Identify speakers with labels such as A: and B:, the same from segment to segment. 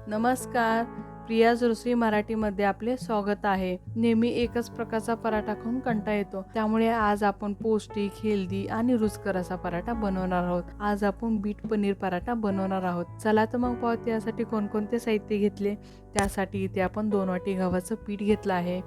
A: नमस्कार. प्रियाज रसोई मराठीमध्ये आपले स्वागत आहे. नेहमी एकच प्रकारचा पराठा खाऊन कंटाळा येतो, त्यामुळे आज आपण पौष्टिक, हेल्दी आणि रुचकर असा पराठा बनवणार आहोत. आज आपण बीट पनीर पराठा बनवणार आहोत. चला तर मग पाहू त्यासाठी कोणकोणते साहित्य घेतले. त्यासाठी इथे आपण 2 वाटी गव्हाचं पीठ घेतलं आहे,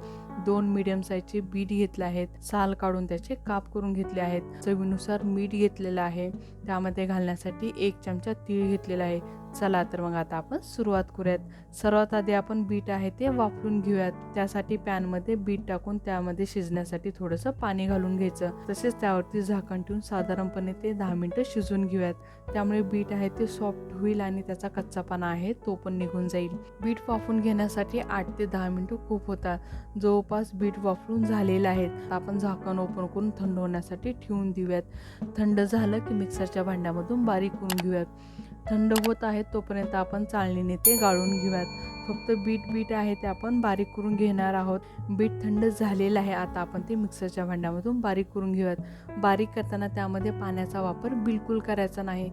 A: 2 मीडियम साईजचे बीट घेतले आहेत, साल काढून त्याचे काप करून घेतले आहेत, चवीनुसार मीठ घेतलेलं आहे, त्यामध्ये घालण्यासाठी 1 चमचा तीळ घेतलेला आहे. चला तर मग आता आपण सुरुवात करूयात. सर्वात आधी आपण बीट आहे ते वाफळून घेऊयात. त्यासाठी पॅनमध्ये बीट टाकून त्यामध्ये शिजण्यासाठी थोडंसं पाणी घालून घ्यायचं. तसेच त्यावरती झाकण ठेवून साधारणपणे ते 10 मिनिटं शिजवून घेऊयात. त्यामुळे बीट आहे ते सॉफ्ट होईल आणि त्याचा कच्चापणा आहे तो पण निघून जाईल. बीट वाफवून घेण्यासाठी 8 ते 10 मिनिटं खूप होतात. जवळपास बीट वाफळून झालेलं आहे. आपण झाकण ओपन करून थंड होण्यासाठी ठेवून देऊयात. थंड झालं की मिक्सरच्या भांड्यामधून बारीक करून घेऊयात. थंड होत आहे तोपर्यंत आपण चाळणीने ते गाळून घेऊयात. फक्त बीट आहे ते आपण बारीक करून घेणार आहोत. बीट थंड झालेलं आहे. आता आपण ते मिक्सरच्या भांड्यामधून बारीक करून घेऊयात. बारीक करताना त्यामध्ये पाण्याचा वापर बिलकुल करायचा नाही.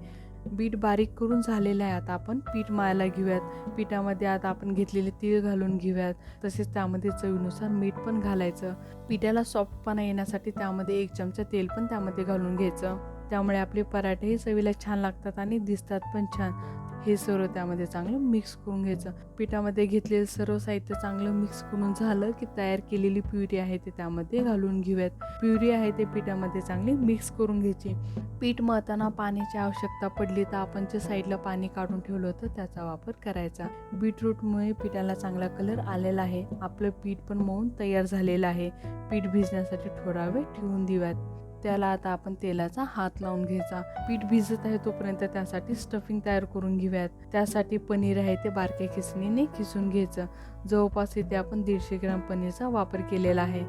A: बीट बारीक करून झालेलं आहे. आता आपण पीठ मळायला घेऊयात. पिठामध्ये आता आपण घेतलेले तीळ घालून घेऊयात. तसेच त्यामध्ये चवीनुसार मीठ पण घालायचं. पिठाला सॉफ्टपणा येण्यासाठी त्यामध्ये 1 चमचा तेल पण त्यामध्ये घालून घ्यायचं. त्यामुळे आपले पराठेही चवीला छान लागतात आणि दिसतात पण छान. हे सर्व त्यामध्ये चांगलं मिक्स करून घ्यायचं. पिठामध्ये घेतलेलं सर्व साहित्य चांगलं मिक्स करून झालं की तयार केलेली प्युरी आहे ते त्यामध्ये घालून घेऊयात. प्युरी आहे ते पिठामध्ये चांगली मिक्स करून घ्यायची. पीठ मळताना पाण्याची आवश्यकता पडली तर आपण जे साईडला पाणी काढून ठेवलं होतं त्याचा वापर करायचा. बीटरूटमुळे पिठाला चांगला कलर आलेला आहे. आपलं पीठ पण मळून तयार झालेलं आहे. पीठ भिजण्यासाठी थोडा वेळ ठेवून देऊयात. त्याला आता आपण तेलाचा हात लावून घ्यायचा. पीठ भिजत आहे तोपर्यंत त्यासाठी स्टफिंग तयार करून घेऊयात. त्यासाठी पनीर आहे ते बारक्या खिसणीने खिसून घ्यायचं. जवळपास इथे आपण 150 ग्राम पनीरचा वापर केलेला आहे.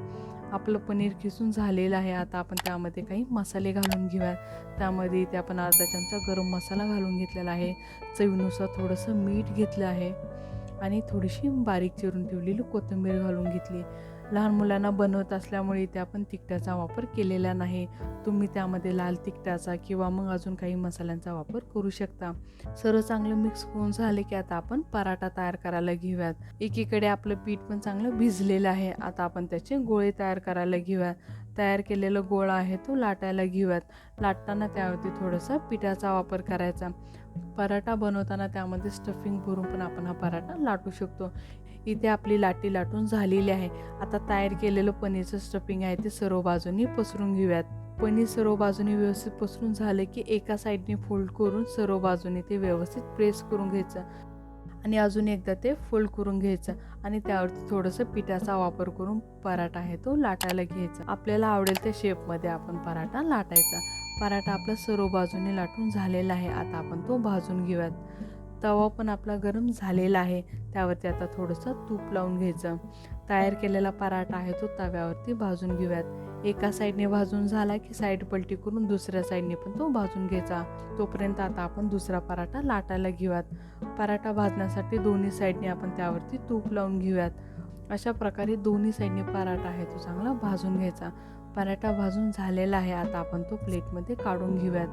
A: आपलं पनीर खिसून झालेलं आहे. आता आपण त्यामध्ये काही मसाले घालून घेऊयात. त्यामध्ये इथे आपण अर्धा चमचा गरम मसाला घालून घेतलेला आहे. चवीनुसार थोडंसं मीठ घेतलं आहे आणि थोडीशी बारीक चिरून ठेवलेली कोथिंबीर घालून घेतली. लहान मुलांना बनवत असल्यामुळे इथे आपण तिखटाचा वापर केलेला नाही. तुम्ही त्यामध्ये लाल तिखटाचा किंवा मग अजून काही मसाल्यांचा वापर करू शकता. सर्व चांगलं मिक्स करून झाले की आता आपण पराठा तयार करायला घेऊयात. एकीकडे आपलं पीठ पण चांगलं भिजलेलं आहे. आता आपण त्याचे गोळे तयार करायला घेऊयात. तयार केलेला गोळा आहे तो लाटायला घेऊयात. लाटताना त्यावरती थोडंसं पिठाचा वापर करायचा. पराठा बनवताना त्यामध्ये स्टफिंग भरून पण आपण हा पराठा लाटू शकतो. इथे आपली लाटी लाटून झालेली आहे. आता तयार केलेलं पनीरचं स्टफिंग आहे ते सर्व बाजूनी पसरून घेऊयात. पनीर सर्व बाजूनी व्यवस्थित पसरून झालं की एका साईडने फोल्ड करून सर्व बाजूने ते व्यवस्थित प्रेस करून घ्यायचं आणि अजून एकदा ते फोल्ड करून घ्यायचं आणि त्यावरती थोडंसं पिठाचा वापर करून पराठा आहे तो लाटायला घ्यायचा. आपल्याला आवडेल त्या शेपमध्ये आपण पराठा लाटायचा. पराठा आपला सर्व बाजूने लाटून झालेला आहे. आता आपण तो भाजून घेऊयात. तवा पण आपला गरम झालेला आहे. त्यावरती आता थोडंसं तूप लावून घ्यायचं. तयार केलेला पराठा आहे तो तव्यावरती भाजून घेऊयात. एका साईडने भाजून झाला की साईड पलटी करून दुसऱ्या साईडने पण तो भाजून घ्यायचा. तोपर्यंत आता आपण दुसरा पराठा लाटायला घेऊयात. पराठा भाजण्यासाठी दोन्ही साईडने आपण त्यावरती तूप लावून घेऊयात. अशा प्रकारे दोन्ही साईडने पराठा आहे तो चांगला भाजून घ्यायचा. पराठा भाजून झालेला आहे. आता आपण तो प्लेटमध्ये काढून घेऊयात.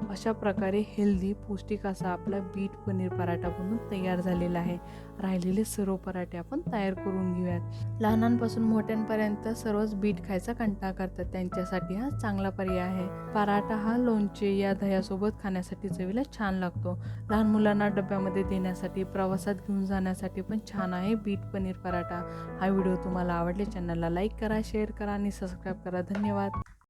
A: अशा प्रकारे हेल्दी पौष्टिक असा आपला बीट पनीर पराठा बनून तयार झालेला आहे. राहिलेले सर्व पराठे आपण तयार करून घेऊयात. लहानांपासून मोठ्यांपर्यंत सर्वच बीट खायचा कंटाळा करतात. त्यांच्यासाठी हा चांगला पर्याय आहे. पराठा हा लोणचे या दह्यासोबत खाण्यासाठी चवीला छान लागतो. लहान मुलांना डब्यामध्ये देण्यासाठी, प्रवासात घेऊन जाण्यासाठी पण छान आहे बीट पनीर पराठा. हा व्हिडिओ तुम्हाला आवडले चॅनलला लाईक करा, शेअर करा आणि सबस्क्राईब करा. धन्यवाद.